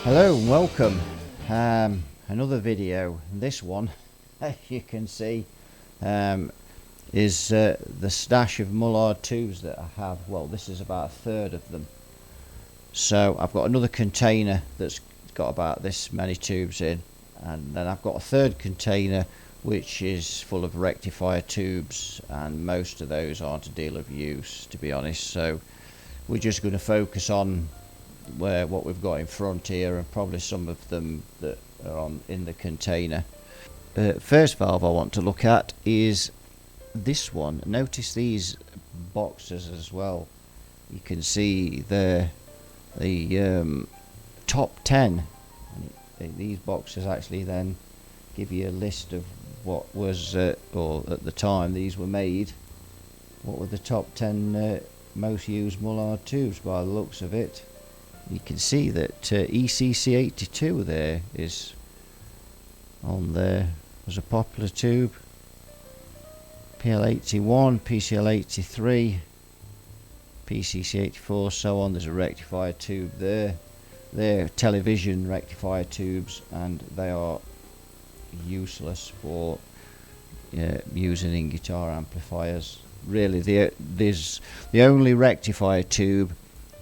Hello and welcome. Another video. This one, as you can see, is the stash of Mullard tubes that I have. Well, this is about a third of them. So I've got another container that's got about this many tubes in, and then I've got a third container which is full of rectifier tubes, and most of those aren't a deal of use, to be honest. So we're just going to focus on what we've got in front here, and probably some of them that are in the container. First valve I want to look at is this one. Notice these boxes as well. You can see the top 10. These boxes actually then give you a list of what was, or at the time these were made, what were the top 10 most used Mullard tubes by the looks of it. You can see that ECC82 there is on there as a popular tube, PL81, PCL83, PCC84, so on. There's a rectifier tube there. They're television rectifier tubes, and they are useless for using in guitar amplifiers. Really, there's the only rectifier tube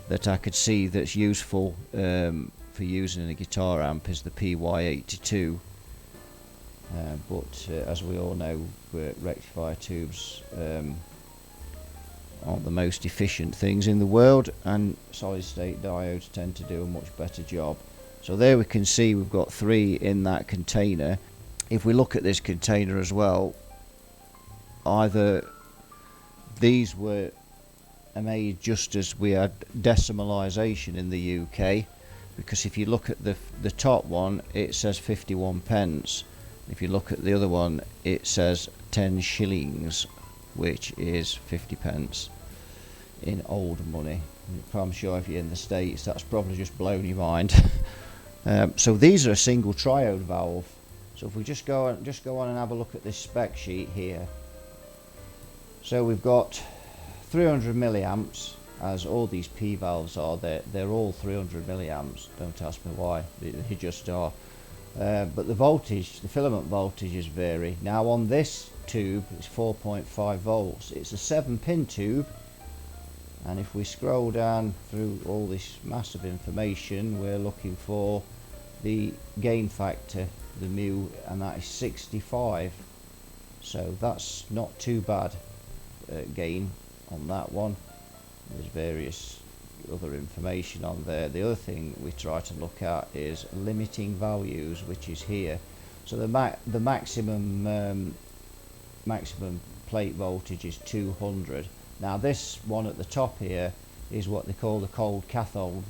that I could see that's useful for using in a guitar amp is the PY82, but as we all know, rectifier tubes aren't the most efficient things in the world, and solid state diodes tend to do a much better job. So there we can see we've got 3 in that container. If we look at this container as well, either these were made just as we had decimalization in the UK, because if you look at the top one, it says 51 pence. If you look at the other one, it says 10 shillings, which is 50 pence in old money. I'm sure if you're in the States, that's probably just blown your mind. So these are a single triode valve. So if we just go on and have a look at this spec sheet here. So we've got 300 milliamps, as all these P valves are. They're all 300 milliamps. Don't ask me why, they just are. But the voltage, the filament voltages vary. Now on this tube, it's 4.5 volts. It's a 7-pin tube, and if we scroll down through all this massive information, we're looking for the gain factor, the mu, and that is 65. So that's not too bad gain on that one. There's various other information on there. The other thing we try to look at is limiting values, which is here. So the maximum plate voltage is 200. Now this one at the top here is what they call the cold cathode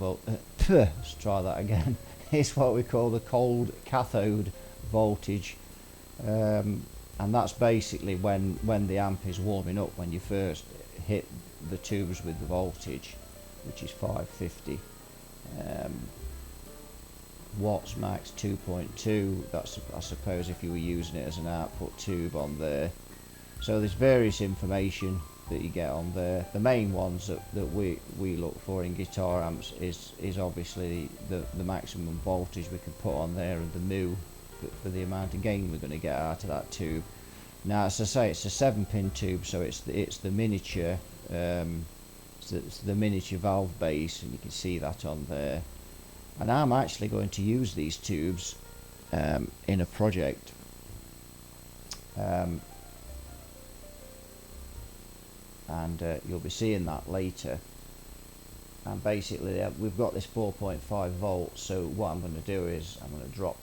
let's try that again. It's what we call the cold cathode voltage, and that's basically when the amp is warming up, when you first hit the tubes with the voltage, which is 550 watts max, 2.2. That's, I suppose, if you were using it as an output tube on there. So there's various information that you get on there. The main ones that we look for in guitar amps is obviously the maximum voltage we can put on there, and the mu for the amount of gain we're going to get out of that tube. Now, as I say, it's a 7-pin tube, so it's the miniature, it's the miniature valve base, and you can see that on there. And I'm actually going to use these tubes in a project. And you'll be seeing that later. And basically, we've got this 4.5 volts. So what I'm going to do is I'm going to drop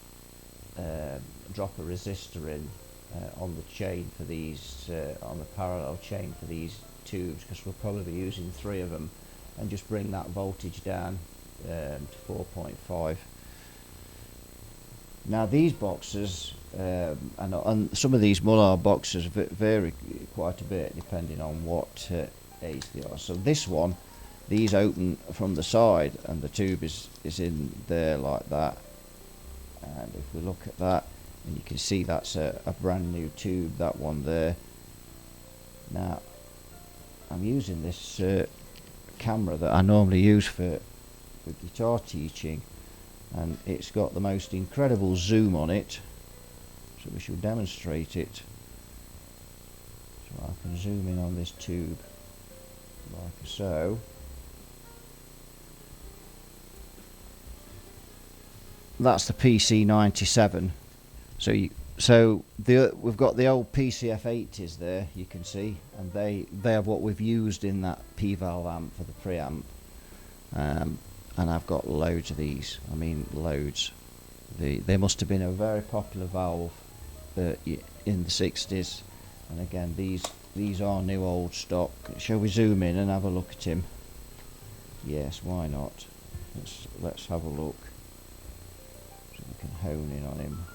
a resistor in on the chain for these, on the parallel chain for these tubes, because we'll probably be using 3 of them, and just bring that voltage down to 4.5. Now these boxes, and some of these Mullard boxes vary quite a bit depending on what age they are. So this one, these open from the side, and the tube is in there like that. And if we look at that, and you can see that's a brand new tube, that one there. Now I'm using this camera that I normally use for guitar teaching, and it's got the most incredible zoom on it, so we shall demonstrate it. So I can zoom in on this tube like so. That's the PC97. So we've got the old PCF80s there, you can see, and they are what we've used in that P-valve amp for the preamp. And I've got loads of these. I mean, loads. They must have been a very popular valve in the 60s. And again, these are new old stock. Shall we zoom in and have a look at him? Yes, why not? Let's have a look. So we can hone in on him.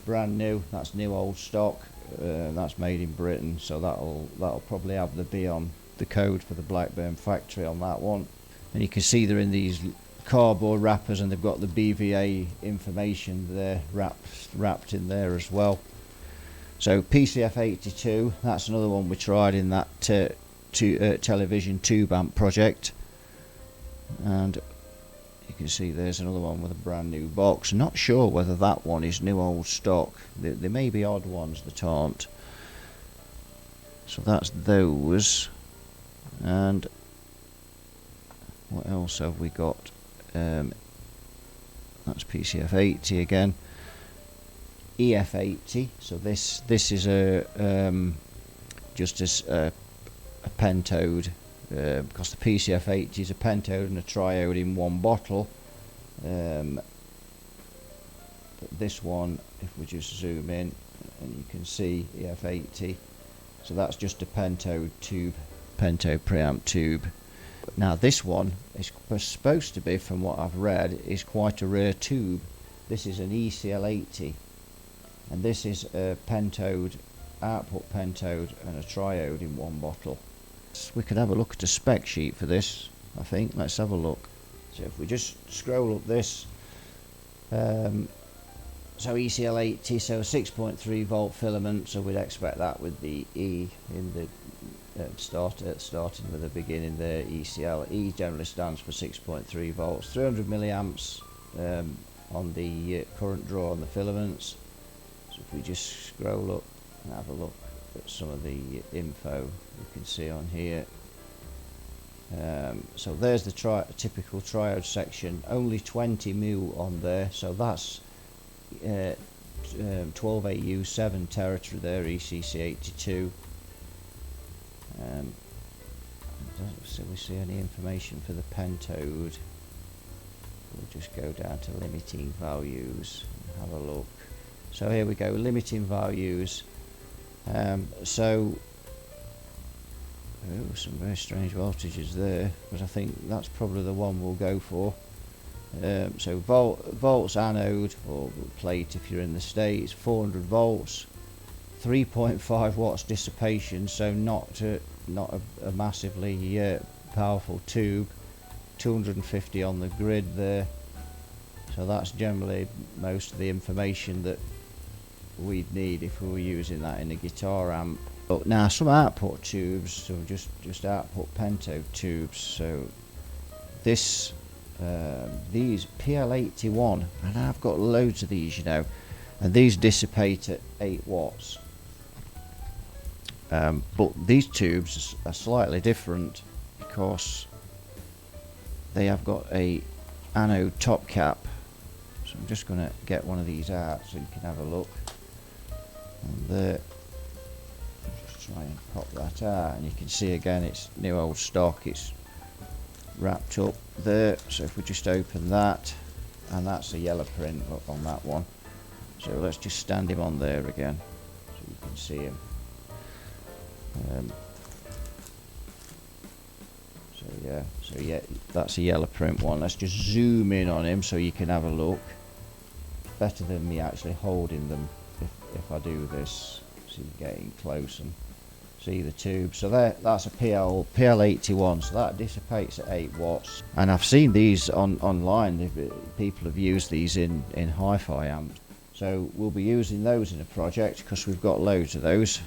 Brand new. That's new old stock. That's made in Britain, so that'll probably have the B on the code for the Blackburn factory on that one. And you can see they're in these cardboard wrappers, and they've got the BVA information there wrapped in there as well. So PCF82, that's another one we tried in that television tube amp project, and you can see there's another one with a brand new box. Not sure whether that one is new old stock. There may be odd ones that aren't. So that's those. And what else have we got? That's PCF80 again. EF80. So this is just as a pentode, because the PCF80 is a pentode and a triode in one bottle. But this one, if we just zoom in, and you can see EF80. So that's just a pentode tube, Pento preamp tube. Now this one is supposed to be, from what I've read, is quite a rare tube. This is an ECL80, and this is a pentode, output pentode and a triode in one bottle. So we could have a look at a spec sheet for this, I think. Let's have a look. So if we just scroll up this, so ECL80, so 6.3 volt filament, so we'd expect that with the E in the starting with the beginning there, ECL. E generally stands for 6.3 volts, 300 milliamps on the current draw on the filaments. So if we just scroll up and have a look at some of the info you can see on here. So there's the typical triode section, only 20 mu on there, so that's 12AU 7 territory there, ECC82. So we see any information for the pentode. We'll just go down to limiting values and have a look. So here we go, limiting values. So some very strange voltages there, but I think that's probably the one we'll go for. So volts anode, or plate if you're in the States, 400 volts, 3.5 watts dissipation, so not a massively powerful tube, 250 on the grid there. So that's generally most of the information that we'd need if we were using that in a guitar amp. But now some output tubes, so just output pentode tubes. So this these PL81, and I've got loads of these, you know, and these dissipate at 8 watts. But these tubes are slightly different because they have got a anode top cap. So I'm just going to get one of these out so you can have a look. And there, just try and pop that out, and you can see again it's new old stock. It's wrapped up there. So if we just open that, and that's a yellow print on that one. So let's just stand him on there again so you can see him. So yeah, that's a yellow print one. Let's just zoom in on him so you can have a look. Better than me actually holding them if I do this, so you're getting close and see the tube. So that's a PL81, so that dissipates at 8 watts. And I've seen these online. People have used these in hi-fi amps. So we'll be using those in a project because we've got loads of those.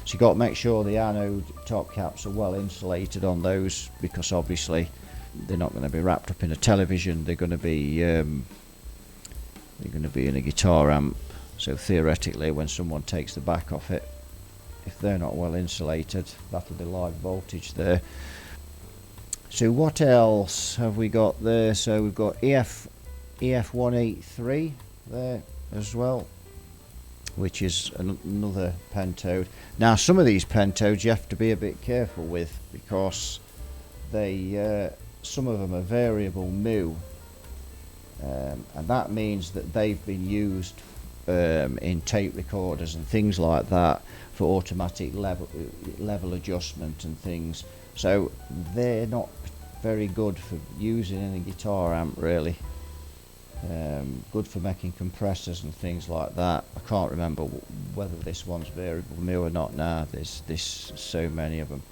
So you've got to make sure the anode top caps are well insulated on those, because obviously they're not going to be wrapped up in a television. They're going to be in a guitar amp. So theoretically, when someone takes the back off it, if they're not well insulated, that'll be live voltage there. So what else have we got there? So we've got EF183 there as well, which is another pentode. Now some of these pentodes you have to be a bit careful with, because they some of them are variable mu, and that means that they've been used in tape recorders and things like that for automatic level adjustment and things. So they're not very good for using in a guitar amp really. Good for making compressors and things like that. I can't remember whether this one's variable mu or not now. There's so many of them.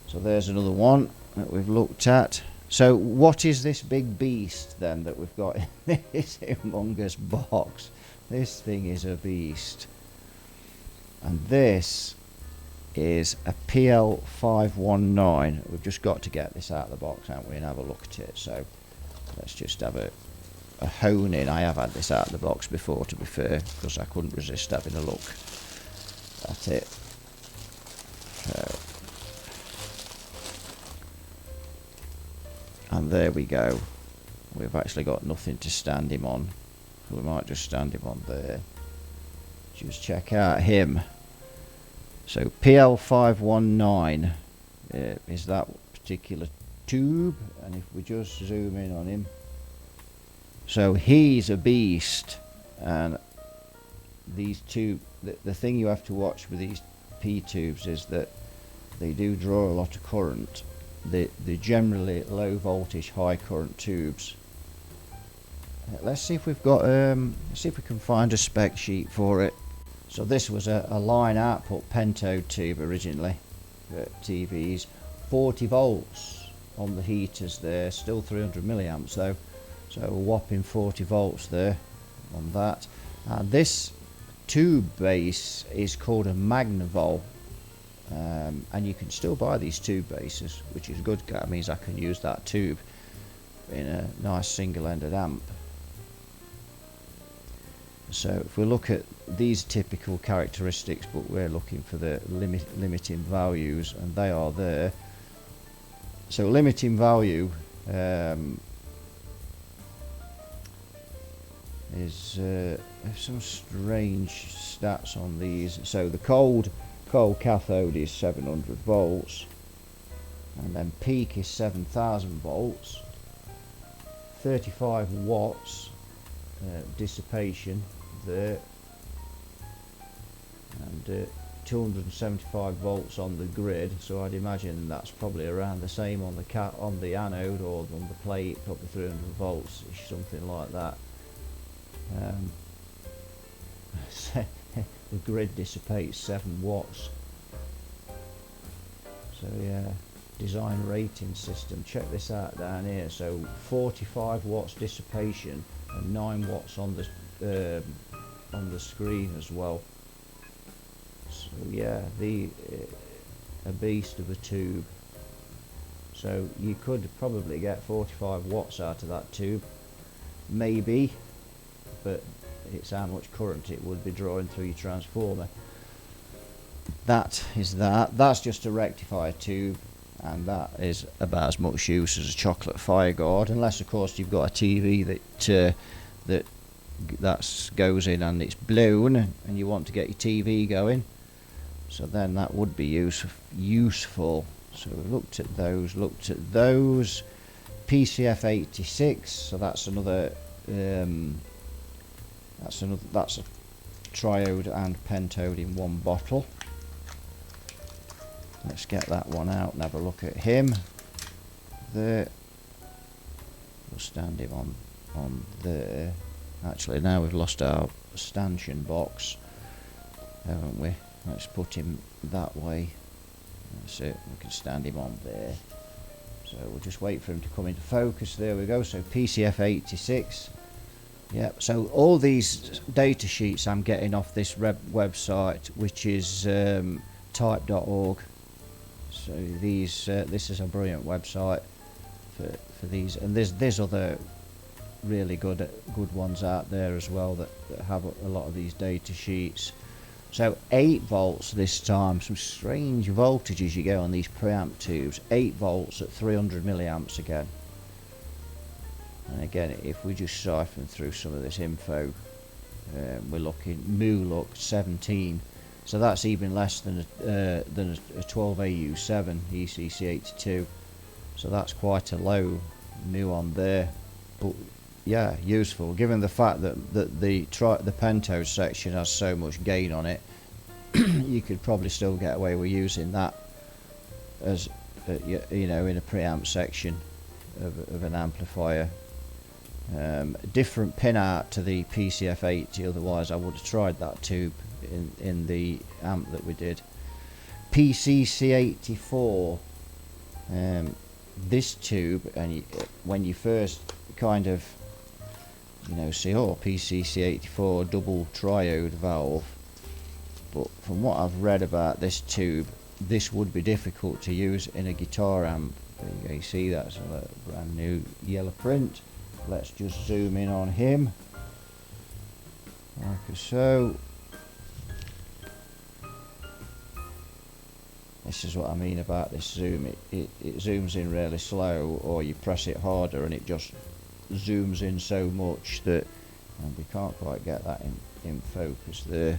So there's another one that we've looked at. So what is this big beast then that we've got in this humongous box? This thing is a beast. And this is a PL519. We've just got to get this out of the box, haven't we, and have a look at it. So let's just have a hone in. I have had this out of the box before, to be fair, because I couldn't resist having a look at it. So, and there we go. We've actually got nothing to stand him on. We might just stand him on there. Just check out him. So PL519 is that particular tube, and if we just zoom in on him, so he's a beast. And these two, the thing you have to watch with these P tubes is that they do draw a lot of current. They're generally low voltage, high current tubes. Let's see if we've got let's see if we can find a spec sheet for it. So this was a line output pentode tube originally for TVs, 40 volts on the heaters there, still 300 milliamps though, so a whopping 40 volts there on that. And this tube base is called a Magnavol, and you can still buy these tube bases, which is good. That means I can use that tube in a nice single-ended amp. So if we look at these typical characteristics, but we're looking for the limiting values, and they are there. So limiting value is some strange stats on these. So the cold cathode is 700 volts, and then peak is 7,000 volts, 35 watts dissipation there, and 275 volts on the grid. So I'd imagine that's probably around the same on the anode or on the plate, probably 300 volts, something like that. The grid dissipates 7 watts. So yeah, design rating system. Check this out down here. So 45 watts dissipation and 9 watts on the screen as well. So yeah, a beast of a tube. So you could probably get 45 watts out of that tube, maybe, but it's how much current it would be drawing through your transformer. That is that. That's just a rectifier tube, and that is about as much use as a chocolate fire guard, unless of course you've got a TV that goes in and it's blown and you want to get your TV going. So then that would be useful. So we looked at those. PCF 86. So that's another. That's a triode and pentode in one bottle. Let's get that one out and have a look at him. There. We'll stand him on there. Actually, now we've lost our stanchion box, haven't we? Let's put him that way. That's it. We can stand him on there. So we'll just wait for him to come into focus. There we go. So PCF 86. Yep. So all these data sheets I'm getting off this website, which is type.org. So these this is a brilliant website for these, and there's other really good ones out there as well that have a lot of these data sheets. So 8 volts this time, some strange voltages you get on these preamp tubes. 8 volts at 300 milliamps again. And again, if we just siphon through some of this info, we're looking Mullard 17, so that's even less than a 12AU7 ECC82. So that's quite a low mu on there, but yeah, useful given the fact that the pentode section has so much gain on it. You could probably still get away with using that as you know, in a preamp section of an amplifier. Different pin out to the PCF80, otherwise I would have tried that tube in the amp that we did. PCC84, this tube, and when you first kind of, you know, see, oh, PCC84 double triode valve, but from what I've read about this tube, this would be difficult to use in a guitar amp. There you see that's a brand new yellow print. Let's just zoom in on him like so. This is what I mean about this zoom. It zooms in really slow, or you press it harder and it just zooms in so much that, and we can't quite get that in focus there.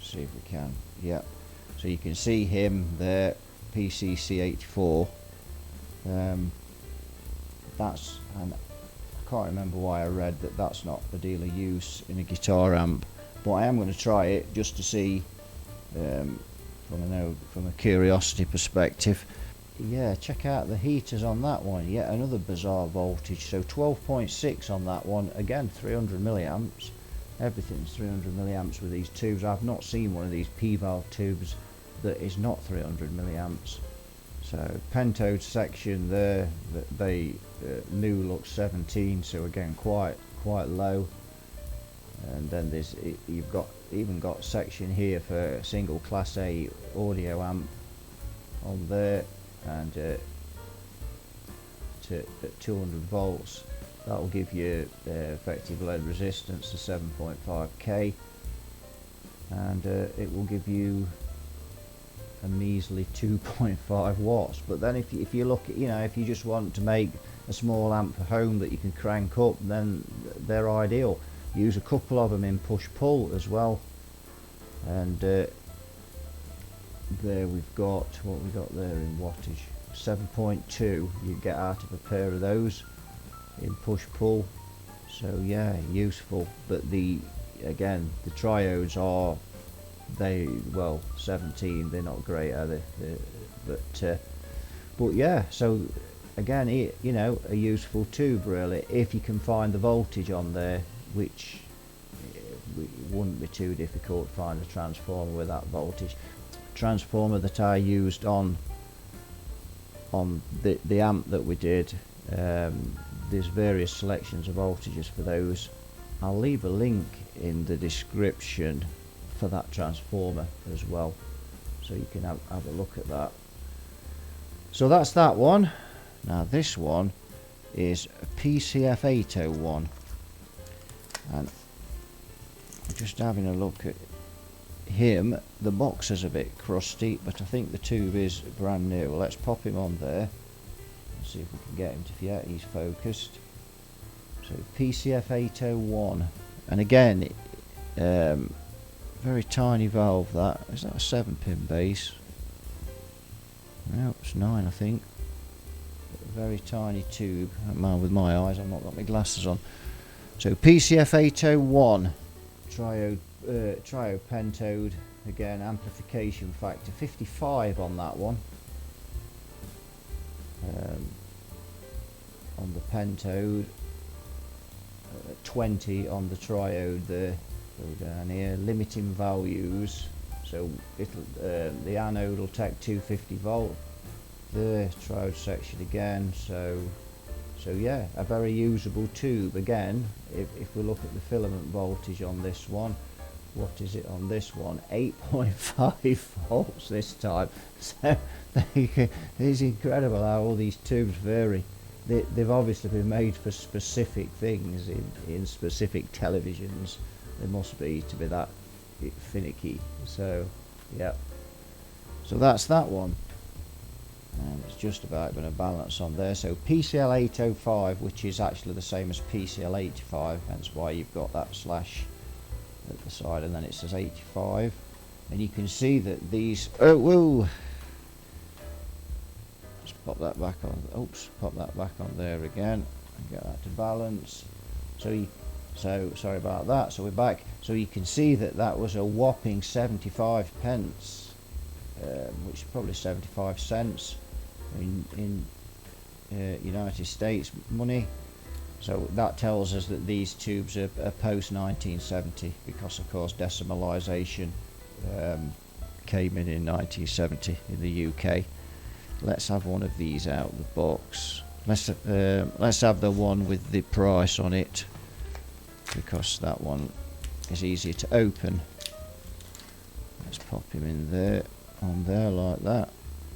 See if we can. Yeah, so you can see him there, PCC84. That's, and I can't remember why I read that that's not a deal of use in a guitar amp, but I am going to try it just to see, from a curiosity perspective. Yeah, check out the heaters on that one. Yet another bizarre voltage. So 12.6 on that one. Again, 300 milliamps. Everything's 300 milliamps with these tubes. I've not seen one of these P-valve tubes that is not 300 milliamps. So pentode section there, they Mullard 17. So again, quite low. And then there's, you've got even got section here for a single class A audio amp on there, and to 200 volts that will give you effective lead resistance to 7.5k, and it will give you a measly 2.5 watts. But then if you look at, you know, if you just want to make a small amp for home that you can crank up, then they're ideal. Use a couple of them in push-pull as well. And there we've got, what we got there in wattage, 7.2 you get out of a pair of those in push-pull. So yeah, useful. But again, the triodes are, well, 17, they're not great, are they? But yeah, so again, you know, a useful tube really, if you can find the voltage on there, which it wouldn't be too difficult to find a transformer with that voltage. Transformer that I used on the amp that we did, there's various selections of voltages for those. I'll leave a link in the description for that transformer as well, so you can have a look at that. So that's that one. Now this one is a PCF801, and just having a look at him. The box is a bit crusty, but I think the tube is brand new. Let's pop him on there and see if we can get him to, yeah, he's focused. So PCF801, and again, very tiny valve. That is that a 7-pin base? No, it's 9, I think. A very tiny tube. Man, with my eyes, I've not got my glasses on. So PCF801, triode pentode. Again, amplification factor 55 on that one. On the pentode, 20 on the triode there. Go down here, limiting values. So the anode will take 250 volt. The triode section again. So yeah, a very usable tube. Again, if we look at the filament voltage on this one, what is it on this one? 8.5 volts this time. So it's incredible how all these tubes vary. They've obviously been made for specific things in specific televisions. They must be to be that finicky. So yeah, so that's that one, and it's just about going to balance on there. So PCL 805, which is actually the same as PCL 85, hence why you've got that slash at the side, and then it says 85, and you can see that these, oh whoa, let's pop that back on, oops, pop that back on there again and get that to balance. So sorry about that. So we're back. So you can see that that was a whopping 75 pence, which is probably 75 cents in United States money. So that tells us that these tubes are post 1970, because of course decimalization came in 1970 in the UK. Let's have one of these out of the box. Let's have the one with the price on it, because that one is easier to open. Let's pop him in there, on there like that,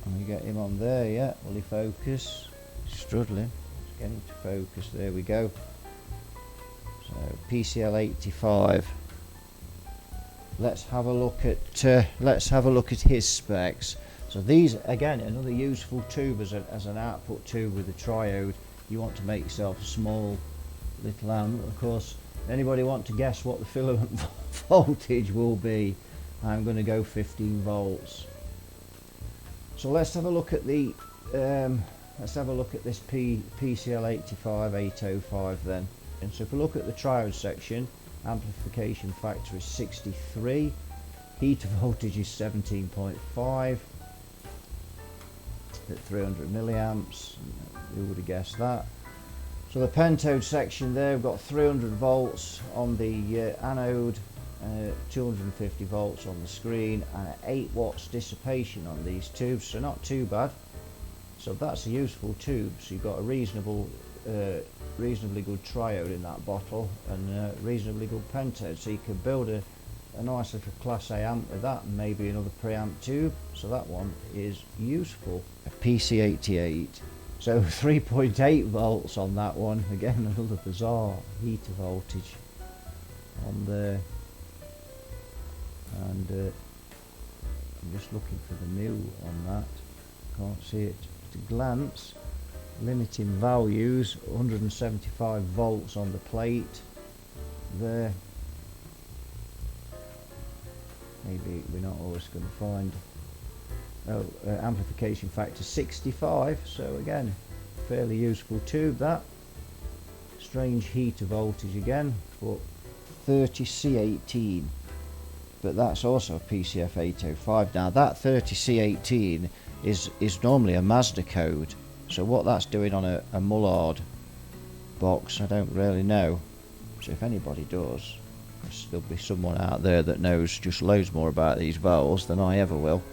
and we get him on there. Yeah, will he focus? He's struggling. Get into focus. There we go. So PCL 85. Let's have a look at his specs. So these, again, another useful tube as an output tube with a triode. You want to make yourself a small little amp. Of course, anybody want to guess what the filament voltage will be? I'm going to go 15 volts. So let's have a look at the let's have a look at this PCL 85 805 then. And so if we look at the triode section, amplification factor is 63, heater voltage is 17.5 at 300 milliamps. Who would have guessed that? So the pentode section there, we've got 300 volts on the anode, 250 volts on the screen, and 8 watts dissipation on these tubes, so not too bad. So that's a useful tube. So you've got a reasonably good triode in that bottle, and reasonably good pentode. So you can build a nice little Class A amp with that, and maybe another preamp tube. So that one is useful. A PC88. So 3.8 volts on that one. Again, another bizarre heater voltage on there. And I'm just looking for the new on that. Can't see it at a glance. Limiting values, 175 volts on the plate there. Maybe we're not always going to find. Amplification factor 65, so again, fairly useful tube that. Strange heater voltage again, but 30C18, but that's also a PCF 805. Now that 30C18 is normally a Mazda code, so what that's doing on a Mullard box, I don't really know. So if anybody does, there'll be someone out there that knows just loads more about these valves than I ever will.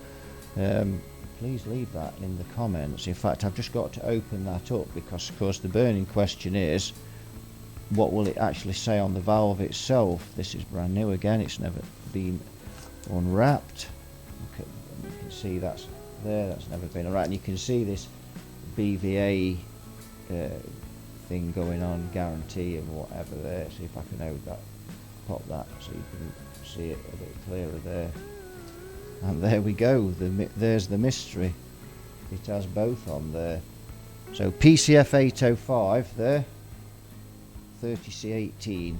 Please leave that in the comments. In fact, I've just got to open that up, because of course the burning question is, what will it actually say on the valve itself? This is brand new again, it's never been unwrapped. Okay, you can see that's there, that's never been unwrapped, and you can see this BVA thing going on, guarantee and whatever there. See if I can hold that, pop that so you can see it a bit clearer there. And there we go, there's the mystery. It has both on there. So PCF 805 there, 30C18.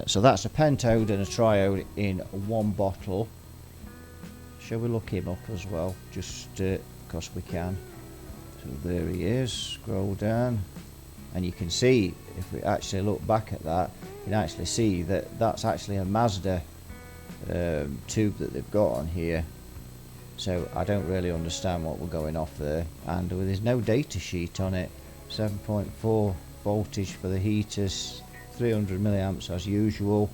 So that's a pentode and a triode in one bottle. Shall we look him up as well, just because we can. So there he is, scroll down, and you can see, if we actually look back at that, you can actually see that that's actually a Mazda tube that they've got on here. So I don't really understand what we're going off there, and there's no data sheet on it. 7.4 voltage for the heaters, 300 milliamps as usual,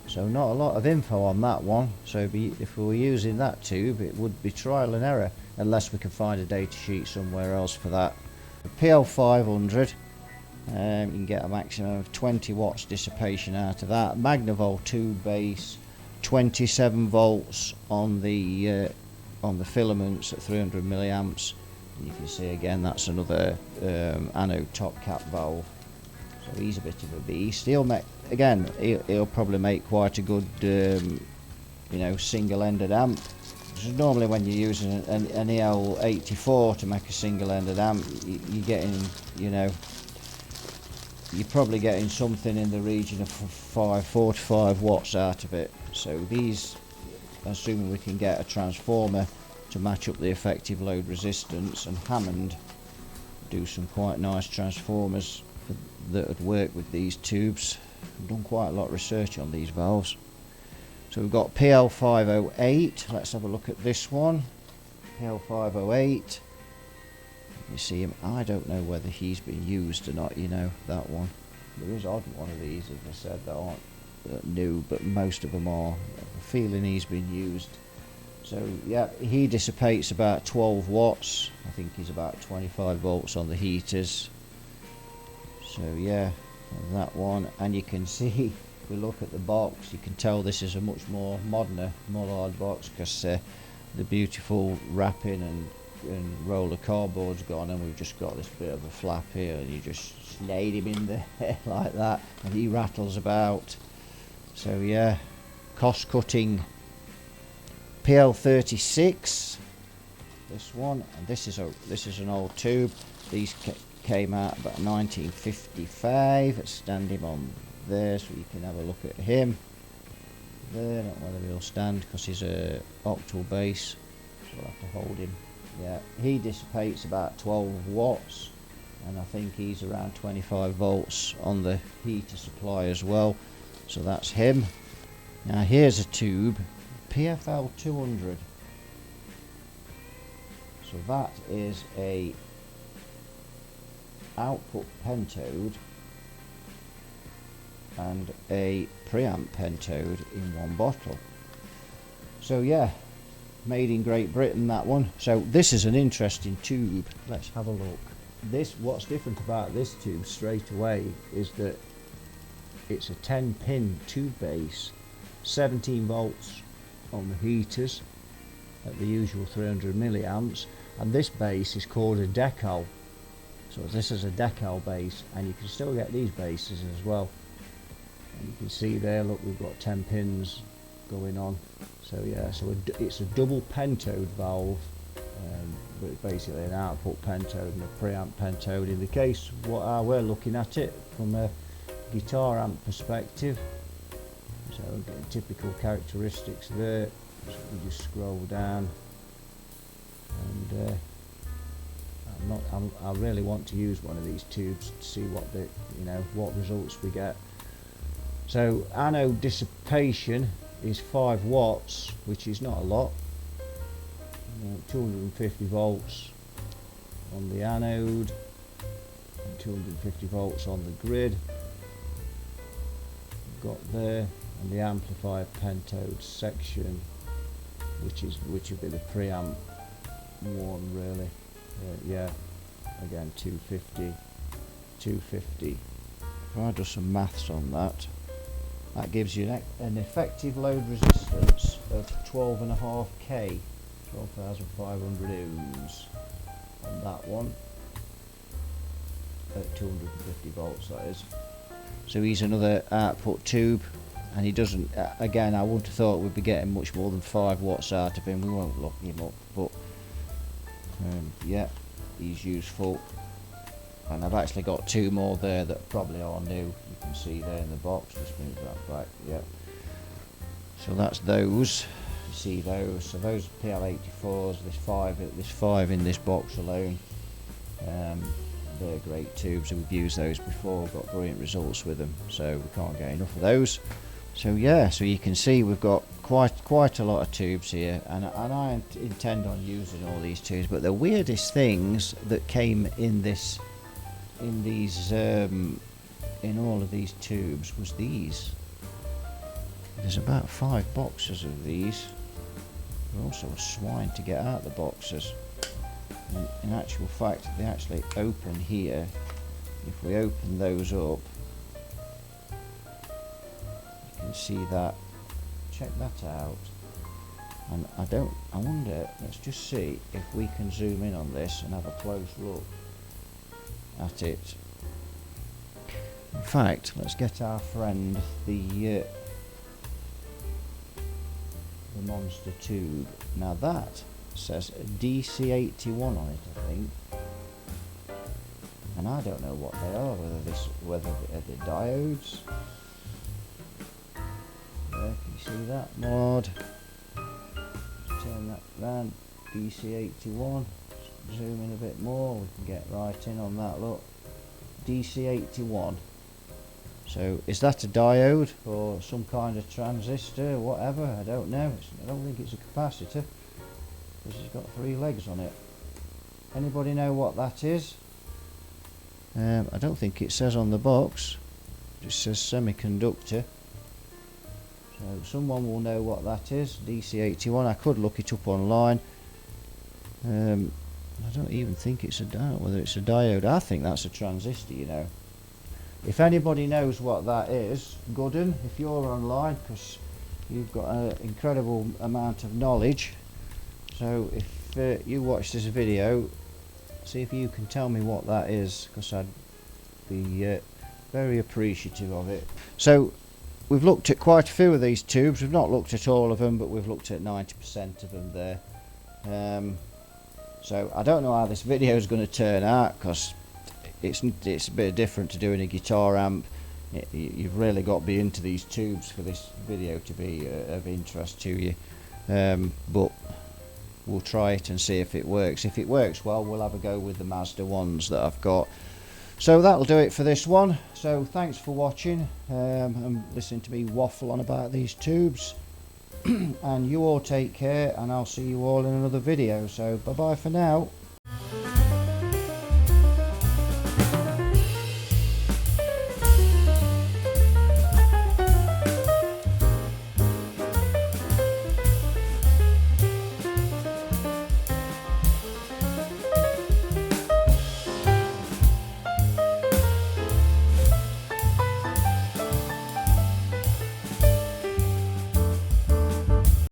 so not a lot of info on that one. So if we were using that tube, it would be trial and error, unless we can find a data sheet somewhere else for that. The PL500, You can get a maximum of 20 watts dissipation out of that. Magnavolt tube base, 27 volts on the filaments at 300 milliamps. And you can see again that's another anode top cap valve. So he's a bit of a beast. He'll probably make quite a good single-ended amp. Because normally when you're using an EL84 to make a single-ended amp, you're getting, you're probably getting something in the region of 4 to 5 watts out of it. So these, assuming we can get a transformer to match up the effective load resistance, and Hammond do some quite nice transformers that would work with these tubes. I've done quite a lot of research on these valves. So we've got PL508. Let's have a look at this one. PL508. You see him. I don't know whether he's been used or not, that one. There is odd one of these, as I said, that aren't new, but most of them are. I'm feeling he's been used. So yeah, he dissipates about 12 watts. I think he's about 25 volts on the heaters. So yeah, that one. And you can see, if we look at the box, you can tell this is a much more modern Mullard box, because the beautiful wrapping and roll of cardboard's gone, and we've just got this bit of a flap here, and you just slide him in there like that, and he rattles about. So yeah, cost cutting. PL36, this one, and this is an old tube. These came out about 1955. Let's stand him on there so you can have a look at him. There, I don't know whether he'll stand because he's a octal base, so we'll have to hold him. Yeah, he dissipates about 12 watts, and I think he's around 25 volts on the heater supply as well. So that's him. Now here's a tube, PFL 200. So that is a output pentode and a preamp pentode in one bottle. So yeah, made in Great Britain, that one. So this is an interesting tube. Let's have a look. What's different about this tube straight away is that it's a 10-pin tube base, 17 volts on the heaters at the usual 300 milliamps, and this base is called a decal. So this is a decal base, and you can still get these bases as well. And you can see there, look, we've got 10 pins going on. So yeah, so it's a double pentode valve, but it's basically an output pentode and a preamp pentode. In the case we're looking at it from a guitar amp perspective, so we're getting typical characteristics there. So we just scroll down, and I really want to use one of these tubes to see what results we get. So anode dissipation is 5 watts, which is not a lot. 250 volts on the anode and 250 volts on the grid. We've got there, and the amplifier pentode section, which would be the preamp one really. Yeah, again 250. If I do some maths on that, that gives you an effective load resistance of 12.5k, 12,500 ohms on that one at 250 volts, that is. So he's another output tube, and he doesn't, again, I wouldn't have thought we'd be getting much more than 5 watts out of him. We won't lock him up, but yeah, he's useful. And I've actually got 2 more there that probably are new. You can see there in the box. Just move that back. Yeah. So that's those. You see those. So those are PL84s. There's 5 in this box alone. They're great tubes. We've used those before. We've got brilliant results with them. So we can't get enough of those. So yeah. So you can see we've got quite a lot of tubes here, and I intend on using all these tubes. But the weirdest things that came in all of these tubes was these. There's about 5 boxes of these. They're also a swine to get out the boxes. In actual fact, they actually open here if we open those up, you can see that. Check that out. And I wonder, let's just see if we can zoom in on this and have a close look at it. In fact, let's get our friend the monster tube. Now that says DC81 on it, I think. And I don't know what they are, whether they're diodes. There, can you see that? Mod. Turn that round. DC81. Zoom in a bit more. We can get right in on that. Look. DC81. So is that a diode or some kind of transistor or whatever? I don't know. I don't think it's a capacitor because it's got 3 legs on it. Anybody know what that is? I don't think it says on the box. It just says semiconductor. So someone will know what that is. DC81. I could look it up online. I don't even think it's a diode. Whether it's a diode, I think that's a transistor, you know. If anybody knows what that is, good 'un, if you're online, because you've got an incredible amount of knowledge. So if you watch this video, see if you can tell me what that is, because I'd be very appreciative of it. So we've looked at quite a few of these tubes. We've not looked at all of them, but we've looked at 90% of them there. So I don't know how this video is going to turn out, because it's a bit different to doing a guitar amp. You've really got to be into these tubes for this video to be of interest to you. But we'll try it and see if it works. If it works well, we'll have a go with the Mazda ones that I've got. So that'll do it for this one. So thanks for watching and listening to me waffle on about these tubes. And you all take care, and I'll see you all in another video. So bye bye for now.